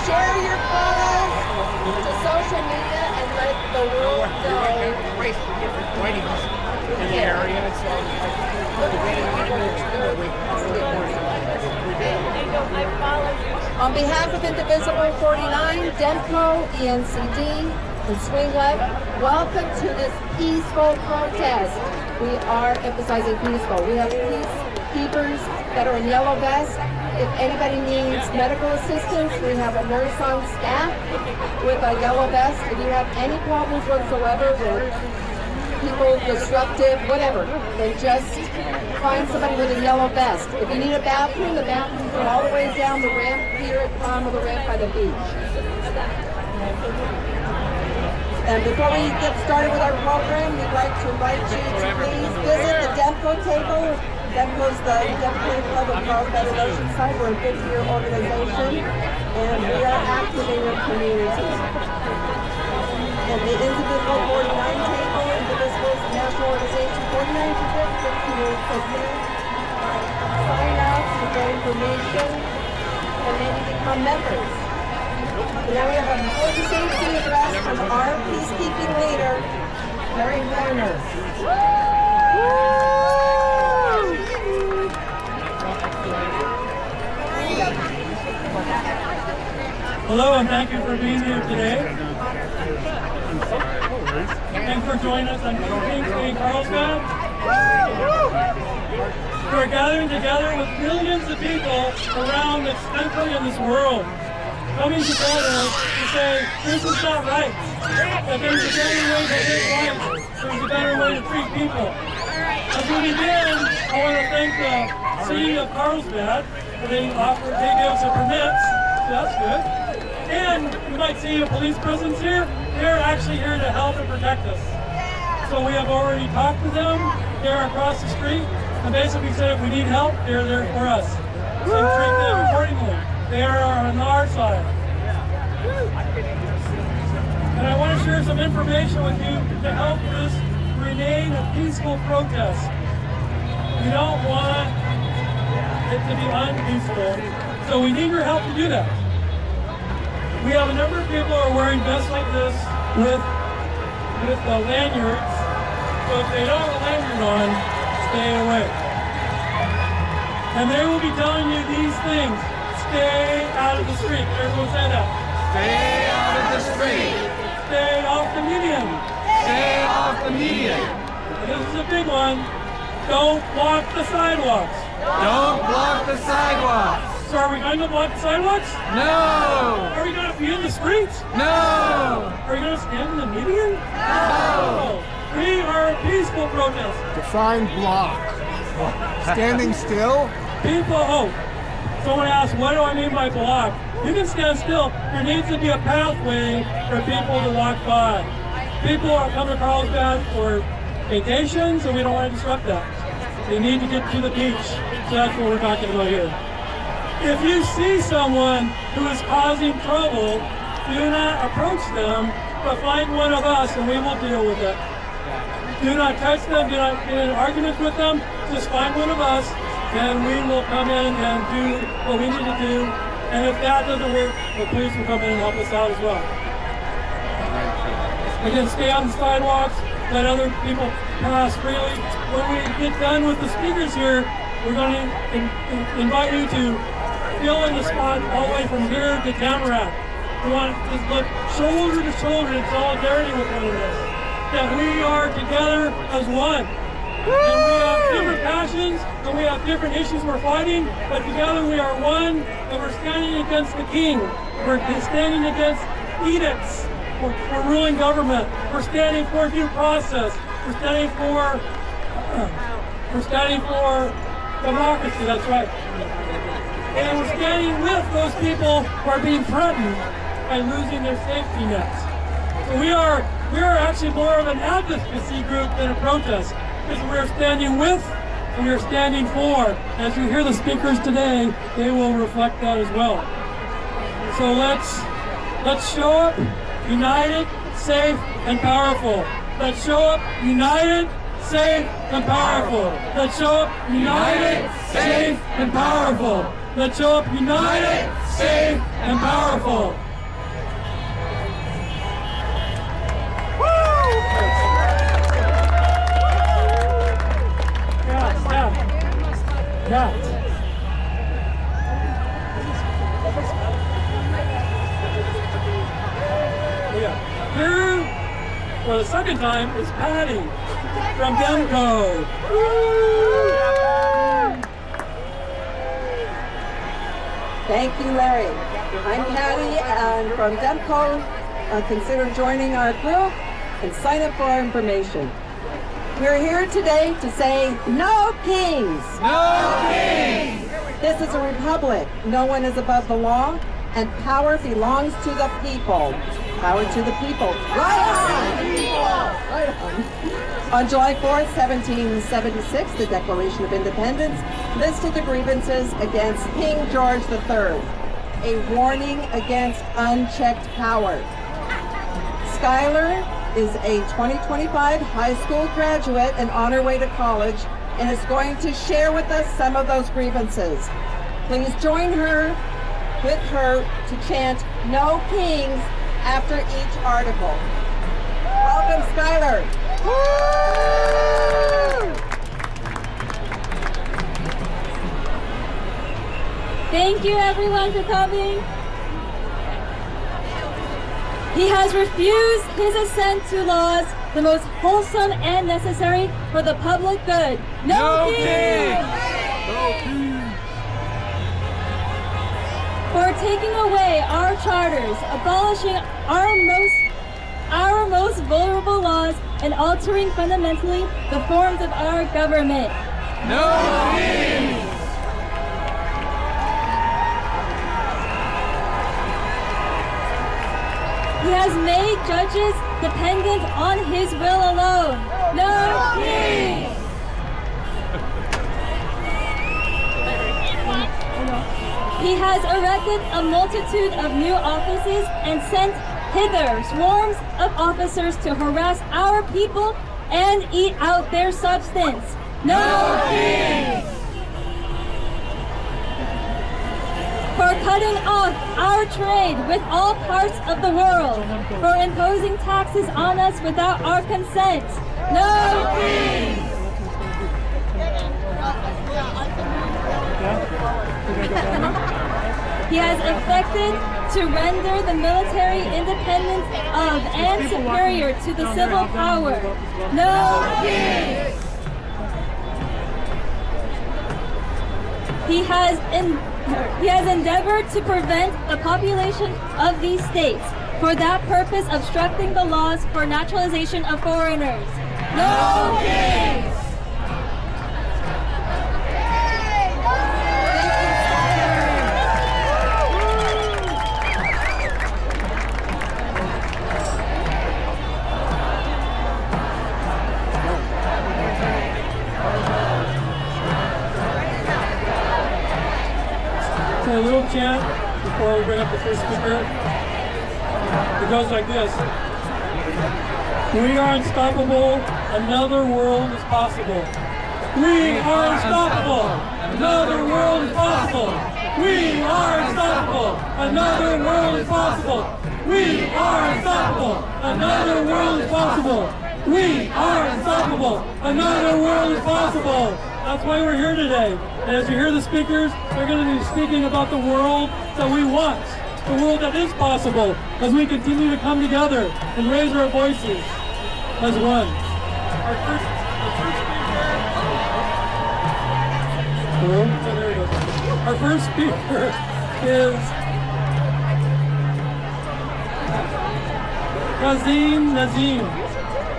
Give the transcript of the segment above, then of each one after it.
Share your photos to social media and let the world know. Race for different weddings in the area, so the wedding On behalf of Indivisible 49, DEMCO, ENCD, and Swing Left, welcome to this peaceful protest. We are emphasizing peaceful. We have peacekeepers that are in yellow vests. If anybody needs medical assistance, we have a nurse on staff with a yellow vest. If you have any problems whatsoever with people disruptive, whatever, then just find somebody with a yellow vest. If you need a bathroom, the bathrooms are all the way down the ramp here at the bottom of the ramp by the beach. And before we get started with our program, we'd like to invite you to please visit the DEMCO table. DEMCO's the Democratic Club of Carlsbad and Oceanside. We're a 50-year organization, and we are active in your community. And the Indivisible 49 table, Indivisible's national organization, 49 participants who will sign up to get information and maybe become members. And now we have a important safety address from our peacekeeping leader, Larry Warner. Hello, and thank you for being here today. Thanks for joining us on King's Day in Carlsbad. We're gathering together with millions of people around this country and this world, coming together to say, this is not right. That there's a better way to live life. There's a better way to treat people. As we begin, I want to thank the city of Carlsbad for they gave us a permits, so that's good. And you might see a police presence here. They're actually here to help and protect us. So we have already talked to them. They're across the street. And basically said if we need help, they're there for us. So treat them accordingly. They are on our side. And I want to share some information with you to help this remain a peaceful protest. We don't want it to be unpeaceful. So we need your help to do that. We have a number of people who are wearing vests like this with the lanyards. So if they don't have a lanyard on, stay away. And they will be telling you these things. Stay out of the street. Everyone say that. Stay out of the street. Stay off the median. Stay off the median. And this is a big one. Don't block the sidewalks. Don't block the sidewalks. So are we going to block the sidewalks? No. Are we going to be in the streets? No. Are we going to stand in the median? No. We are a peaceful protest. Define block. Standing still? People, someone asked, what do I mean by block? You can stand still. There needs to be a pathway for people to walk by. People are coming to Carlsbad for vacation, so we don't want to disrupt that. They need to get to the beach. So that's what we're talking about here. If you see someone who is causing trouble, do not approach them, but find one of us and we will deal with it. Do not touch them, do not get in arguments with them, just find one of us and we will come in and do what we need to do. And if that doesn't work, the police will come in and help us out as well. Again, stay on the sidewalks, let other people pass freely. When we get done with the speakers here, we're going to invite you to fill in the spot all the way from here to Tamarack. We want to look shoulder to shoulder in solidarity with one another. That we are together as one. And we have different passions and we have different issues we're fighting, but together we are one and we're standing against the king. We're standing against edicts for ruling government. We're standing for due process. We're standing for democracy, that's right. And we're standing with those people who are being threatened by losing their safety nets. So we are actually more of an advocacy group than a protest, because we're standing with and we're standing for. As you hear the speakers today, they will reflect that as well. So let's show up united, safe, and powerful. Let's show up united, safe, and powerful. Let's show up united, safe, and powerful. Let's show up united, safe, and powerful. Yeah. Here, for the second time, is Patty from Demco. Thank you, Larry. I'm Patty, and from Demco, consider joining our group and sign up for our information. We're here today to say, no kings! No kings! This is a republic. No one is above the law, and power belongs to the people. Power to the people. Right on! Right on. On July 4th, 1776, the Declaration of Independence listed the grievances against King George III, a warning against unchecked power. Skylar is a 2025 high school graduate and on her way to college and is going to share with us some of those grievances. Please join her with her to chant "No Kings" after each article. Welcome, Skylar. Thank you everyone for coming. He has refused his assent to laws the most wholesome and necessary for the public good. No king! For taking away our charters, abolishing our most vulnerable laws, and altering fundamentally the forms of our government. No kings! He has made judges dependent on his will alone. No king! He has erected a multitude of new offices and sent hither swarms of officers to harass our people and eat out their substance. No king! For cutting off our trade with all parts of the world, for imposing taxes on us without our consent. No king! He has effected to render the military independent of and superior to the civil power. No king! He has endeavored to prevent the population of these states, for that purpose obstructing the laws for naturalization of foreigners. No king! A little chant before we bring up the first speaker. It goes like this. We are unstoppable. Another world is possible. We are unstoppable. Another world is possible. We are unstoppable. Another world is possible. We are unstoppable. Another world is possible. We are unstoppable. Another world is possible. That's why we're here today. And as you hear the speakers, they're going to be speaking about the world that we want, the world that is possible, as we continue to come together and raise our voices as one. Our first speaker is Nazim.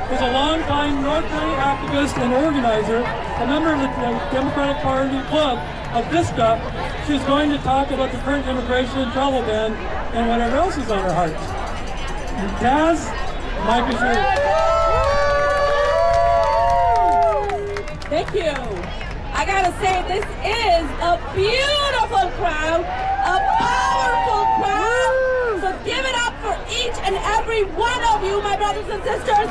Who's a longtime North County activist and organizer, a member of the Democratic Party Club of Vista. She's going to talk about the current immigration and travel ban and whatever else is on her heart. Taz, Mike is yours. Thank you. I gotta say, this is a beautiful crowd, a powerful crowd. So give it up for each and every one of you, my brothers and sisters.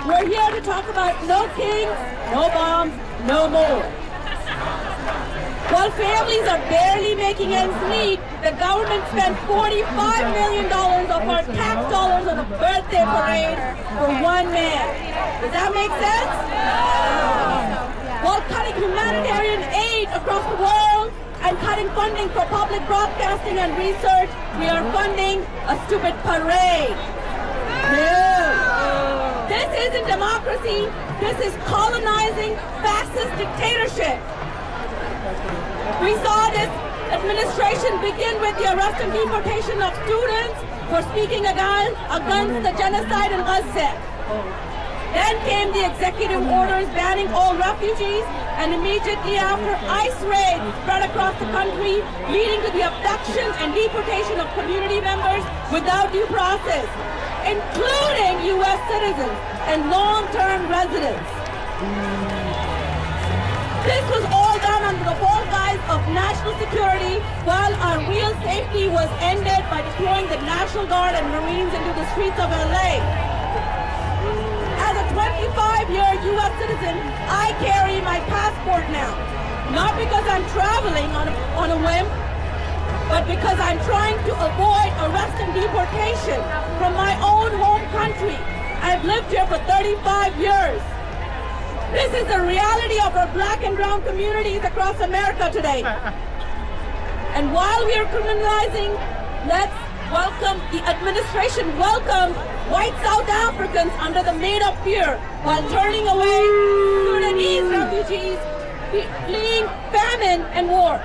We're here to talk about no kings, no bombs, no more. While families are barely making ends meet, the government spent $45 million of our tax dollars on a birthday parade for one man. Does that make sense? While cutting humanitarian aid across the world and cutting funding for public broadcasting and research, we are funding a stupid parade. No. This isn't democracy. This is colonizing fascist dictatorship. We saw this administration begin with the arrest and deportation of students for speaking against the genocide in Gaza. Then came the executive orders banning all refugees, and immediately after, ICE raids spread across the country, leading to the abduction and deportation of community members without due process, including U.S. citizens and long-term residents. This was all done under the false guise of national security, while our real safety was ended by deploying the National Guard and Marines into the streets of LA. As a 25-year U.S. citizen, I carry my passport now. Not because I'm traveling on a whim, but because I'm trying to avoid arrest and deportation from my own home country. I've lived here for 35 years. This is the reality of our black and brown communities across America today. And while we are criminalizing, let's welcome, the administration welcomed white South Africans under the made-up fear while turning away Sudanese refugees fleeing famine and war.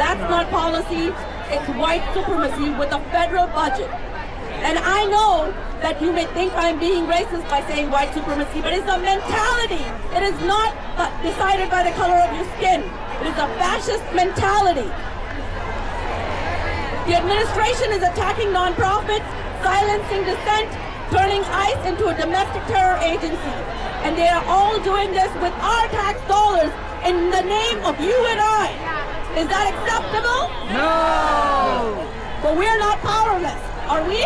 That's not policy, it's white supremacy with a federal budget. And I know that you may think I'm being racist by saying white supremacy, but it's a mentality. It is not decided by the color of your skin. It is a fascist mentality. The administration is attacking nonprofits, silencing dissent, turning ICE into a domestic terror agency. And they are all doing this with our tax dollars in the name of you and I. Is that acceptable? No! But we're not powerless, are we?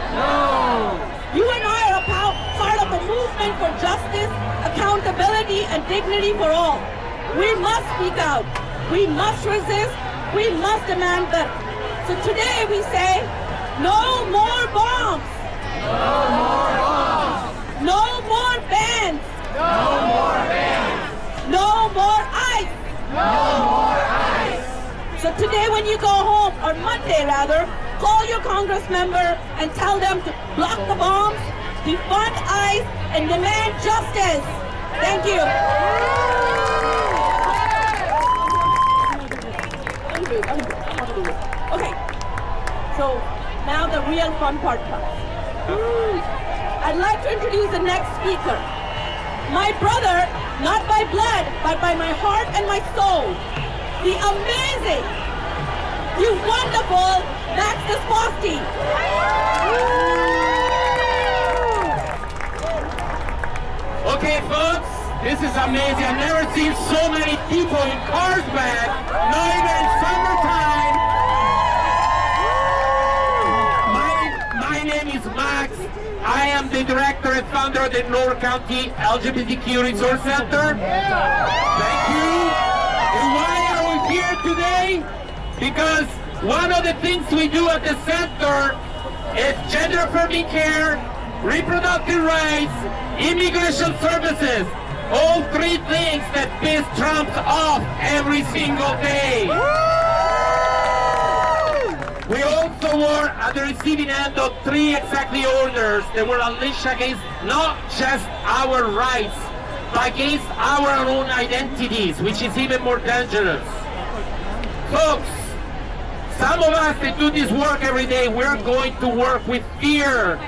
No! You and I are part of a movement for justice, accountability, and dignity for all. We must speak out. We must resist. We must demand better. So today we say, no more bombs. No more bombs! No more bans. No more bans! No more ICE. No more ice! So today when you go home, or Monday rather, call your Congress member and tell them to block the bombs, defund ICE, and demand justice. Thank you. Okay, so now the real fun part comes. I'd like to introduce the next speaker. My brother, not by blood, but by my heart and my soul. The amazing, you wonderful Max Desposti. Okay, folks, this is amazing. I've never seen so many people in Carlsbad, not even in summertime. My name is Max. I am the director and founder of the North County LGBTQ Resource Center. Thank you. And why are we here today? Because one of the things we do at the center is gender affirming care, reproductive rights, immigration services, all three things that piss Trump off every single day. We also were at the receiving end of 3 executive orders that were unleashed against not just our rights, but against our own identities, which is even more dangerous. Folks, some of us that do this work every day, we're going to work with fear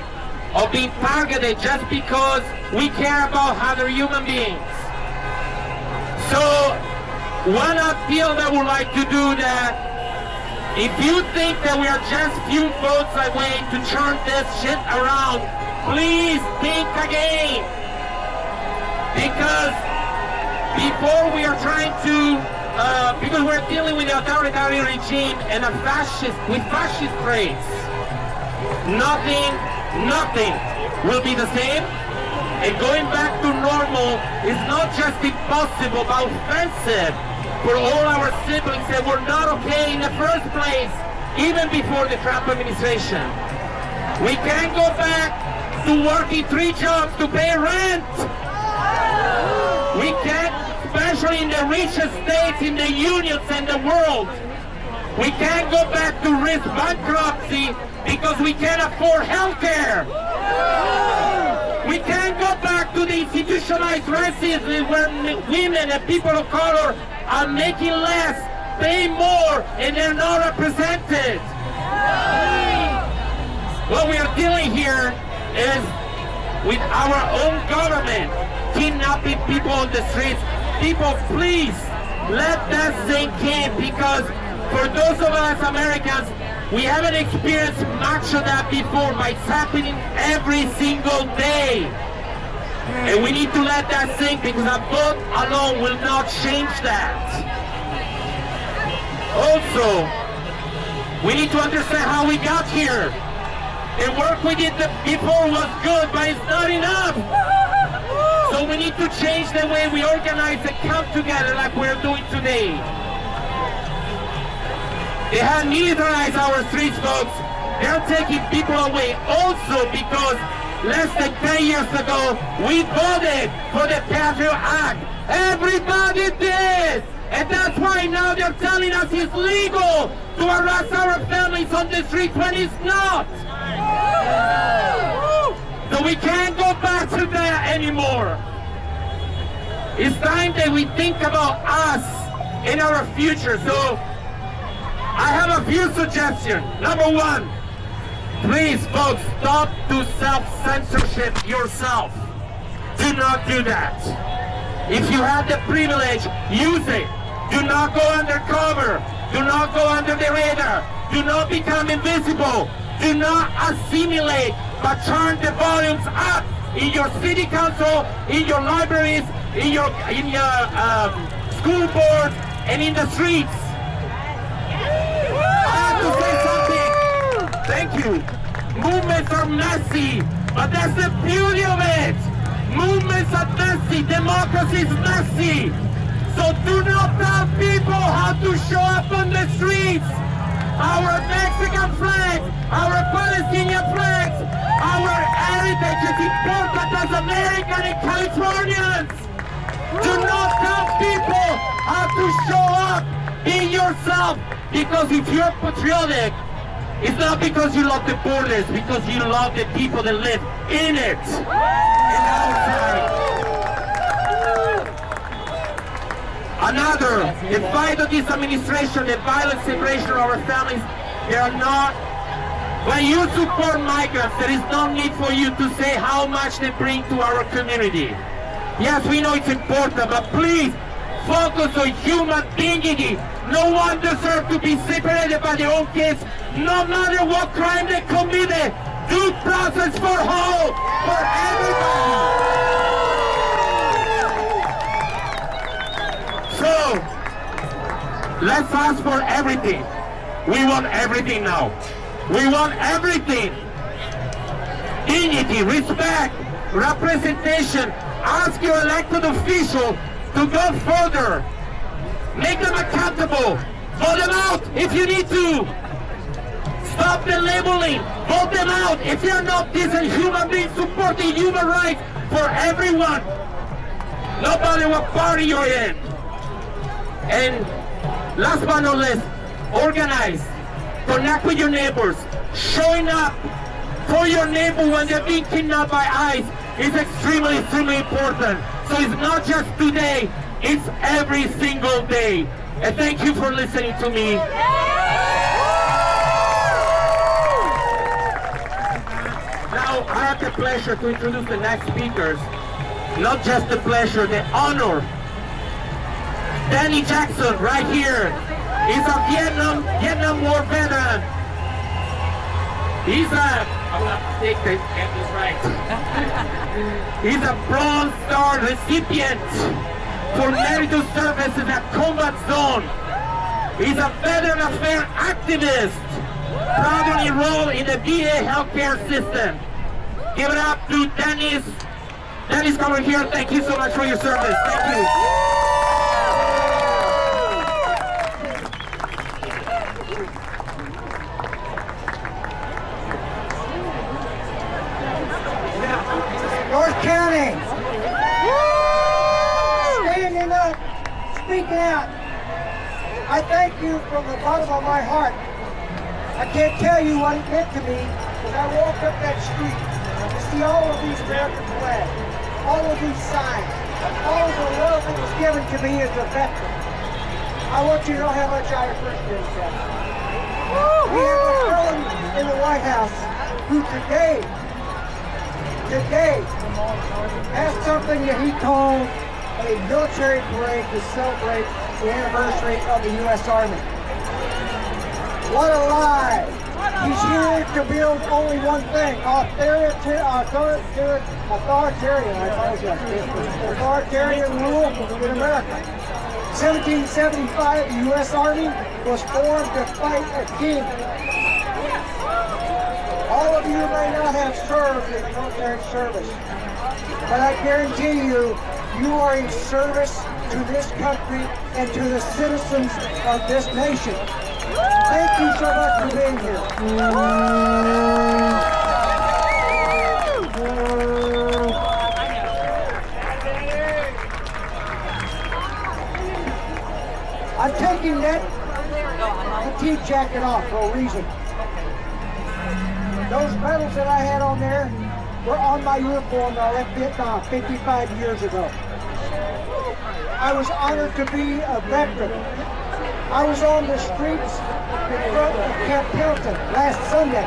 of being targeted just because we care about other human beings. So, one appeal that we'd like to do that if you think that we are just few votes away to turn this shit around, please think again. Because before we are trying to, because we're dealing with the authoritarian regime and with fascist traits, nothing will be the same. And going back to normal is not just impossible, but offensive for all our siblings that were not okay in the first place, even before the Trump administration. We can't go back to working 3 jobs to pay rent. We can't, especially in the richest states, in the unions and the world. We can't go back to risk bankruptcy because we can't afford health care. We can't go back to the institutionalized racism where women and people of color are making less, paying more, and they're not represented. What we are dealing here is with our own government kidnapping people on the streets. People, please let that sink in, because for those of us Americans, we haven't experienced much of that before, but it's happening every single day. And we need to let that sink, because a vote alone will not change that. Also, we need to understand how we got here. The work we did before was good, but it's not enough. So we need to change the way we organize and come together like we're doing today. They have militarized our streets, folks. They're taking people away also because less than 10 years ago, we voted for the Patriot Act. Everybody did! And that's why now they're telling us it's legal to arrest our families on the street when it's not. So we can't go back to that anymore. It's time that we think about us and our future. So I have a few suggestions. Number 1, please, folks, stop to self-censorship yourself. Do not do that. If you have the privilege, use it. Do not go undercover. Do not go under the radar. Do not become invisible. Do not assimilate, but turn the volumes up in your city council, in your libraries, in your school boards, and in the streets. I have to say something. Thank you. Movements are messy, but that's the beauty of it. Movements are messy. Democracy is messy. So do not tell people how to show up on the streets. Our Mexican flags, our Palestinian flags, our heritage is important as Americans and Californians. Do not tell people how to show up. Be yourself. Because if you're patriotic, it's not because you love the borders, because you love the people that live in it and outside. Another, the fight of this administration, the violent separation of our families, they are not. When you support migrants, there is no need for you to say how much they bring to our community. Yes, we know it's important, but please focus on human dignity. No one deserves to be separated by their own kids, no matter what crime they committed. Due process for all, for everybody. So, let's ask for everything. We want everything now. We want everything. Dignity, respect, representation. Ask your elected official to go further. Make them accountable. Vote them out if you need to. Stop the labeling. Vote them out if you're not decent human beings supporting human rights for everyone. No matter what party you're in. And last but not least, organize. Connect with your neighbors. Showing up for your neighbor when they're being kidnapped by ICE is extremely, extremely important. So it's not just today, it's every single day. And thank you for listening to me. Now I have the pleasure to introduce the next speakers. Not just the pleasure, the honor. Danny Jackson, right here. He's a Vietnam War veteran. He's a, I'm gonna take this, get this right. He's a Bronze Star recipient for meritorious services at Combat Zone. He's a veteran affairs activist, proudly enrolled in the VA healthcare system. Give it up to Dennis Dennis, come over here. Thank you so much for your service. Thank you. North County, standing up, speaking out. I thank you from the bottom of my heart. I can't tell you what it meant to me as I walked up that street to see all of these American flags, all of these signs, all of the love that was given to me as a veteran. I want you to know how much I appreciate that. We have a fellow in the White House who today has something that he called a military parade to celebrate the anniversary of the U.S. Army. What a lie! He's here to build only one thing, authoritarian rule in America. 1775, the U.S. Army was formed to fight a king. All of you may not have served in the military service, but I guarantee you, you are in service to this country and to the citizens of this nation. Thank you so much for being here. I'm taking that fatigue jacket off for a reason. Those medals that I had on there were on my uniform when I left Vietnam 55 years ago. I was honored to be a veteran. I was on the streets in front of Camp Pendleton last Sunday.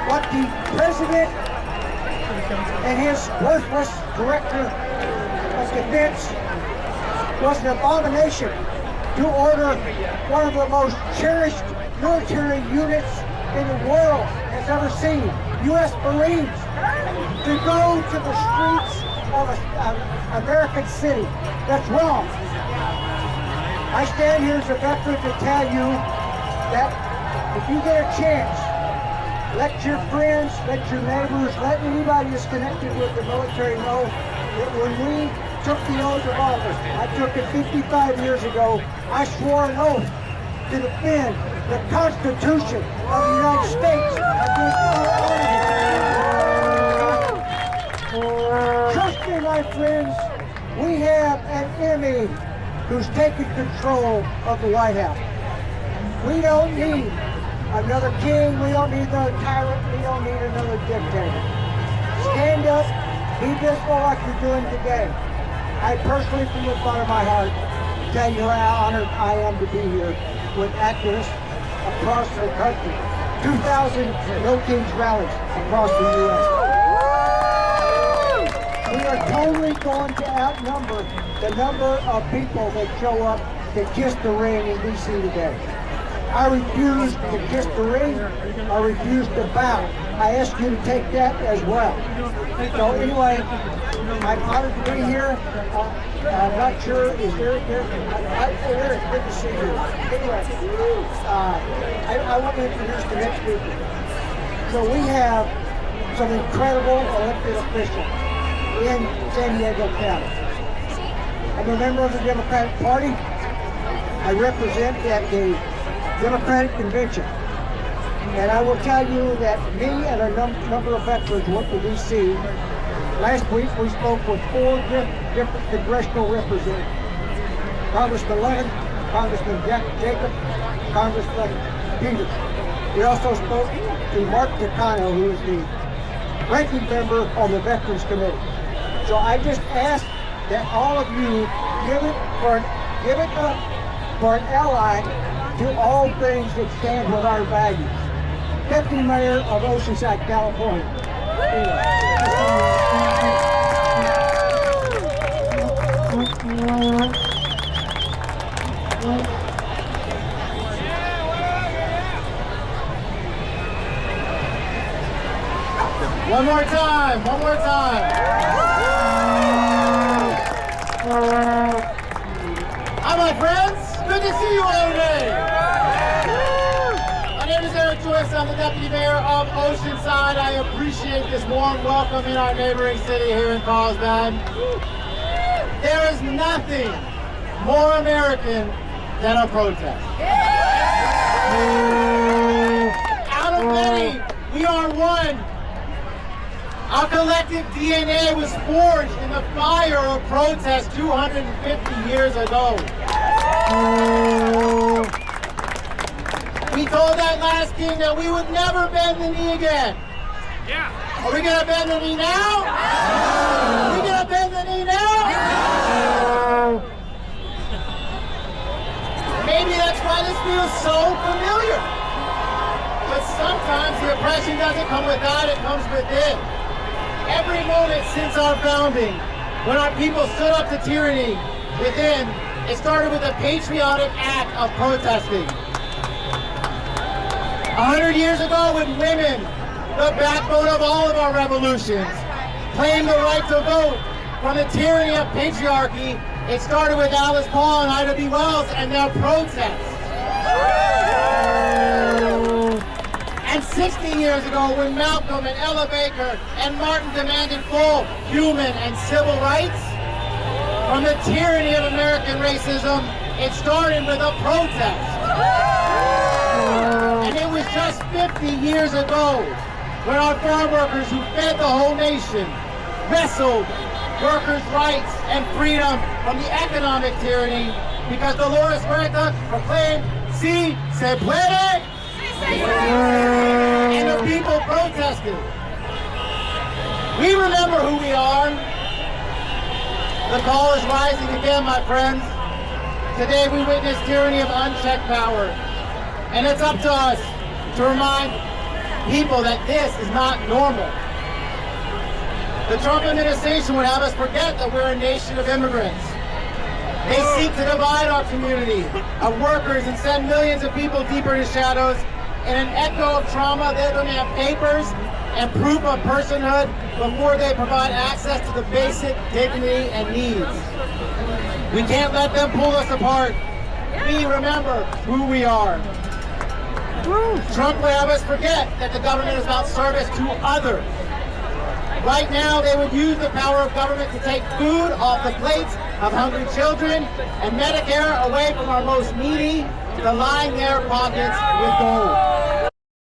What the president and his worthless director of defense was an abomination to order one of the most cherished military units in the world has ever seen, U.S. Marines, to go to the streets of an American city. That's wrong. I stand here as a veteran to tell you that if you get a chance, let your friends, let your neighbors, let anybody that's connected with the military know that when we took the oath of office, I took it 55 years ago, I swore an oath to defend the Constitution of the United States against all enemies. Trust me, my friends, we have an enemy who's taken control of the White House. We don't need another king, we don't need another tyrant, we don't need another dictator. Stand up, be visible like you're doing today. I personally, from the bottom of my heart, tell you how honored I am to be here with activists across the country. 2,000 No Kings rallies across the U.S. We are totally going to outnumber the number of people that show up to kiss the ring in D.C. today. I refuse to kiss the ring. I refuse to bow. I ask you to take that as well. So anyway, I'm honored to be here. I'm not sure, is Eric here? Eric, good to see you. Anyway, I want to introduce the next speaker. So we have some incredible elected officials in San Diego County. I'm a member of the Democratic Party. I represent at the Democratic Convention. And I will tell you that me and a number of veterans went to D.C. Last week we spoke with 4 different congressional representatives. Congressman Lennon, Congressman Jacob, Congressman Peters. We also spoke to Mark Takano, who is the ranking member on the Veterans Committee. So I just ask that all of you give it up for an ally to all things that stand with our values. Deputy Mayor of Oceanside, California. One more time, one more time. Hi, my friends. Good to see you all today. My name is Eric Joyce. I'm the Deputy Mayor of Oceanside. I appreciate this warm welcome in our neighboring city here in Carlsbad. There is nothing more American than a protest. Out of many, we are one. Our collective DNA was forged in the fire of protest 250 years ago. We told that last king that we would never bend the knee again. Yeah. Are we gonna bend the knee now? Are we gonna bend the knee now? Maybe that's why this feels so familiar. But sometimes the oppression doesn't come without, it comes within. Every moment since our founding, when our people stood up to tyranny within, it started with a patriotic act of protesting. 100 years ago, when women, the backbone of all of our revolutions, claimed the right to vote from the tyranny of patriarchy, it started with Alice Paul and Ida B. Wells and their protests. And 60 years ago, when Malcolm and Ella Baker and Martin demanded full human and civil rights from the tyranny of American racism, it started with a protest. And it was just 50 years ago when our farm workers who fed the whole nation wrestled workers' rights and freedom from the economic tyranny because Dolores Huerta proclaimed, "Si se puede," and the people protested. We remember who we are. The call is rising again, my friends. Today we witness tyranny of unchecked power. And it's up to us to remind people that this is not normal. The Trump administration would have us forget that we're a nation of immigrants. They seek to divide our community of workers and send millions of people deeper into shadows. In an echo of trauma, they demand papers and proof of personhood before they provide access to the basic dignity and needs. We can't let them pull us apart. We remember who we are. Trump would have us forget that the government is about service to others. Right now, they would use the power of government to take food off the plates of hungry children and Medicare away from our most needy, to line their pockets with gold.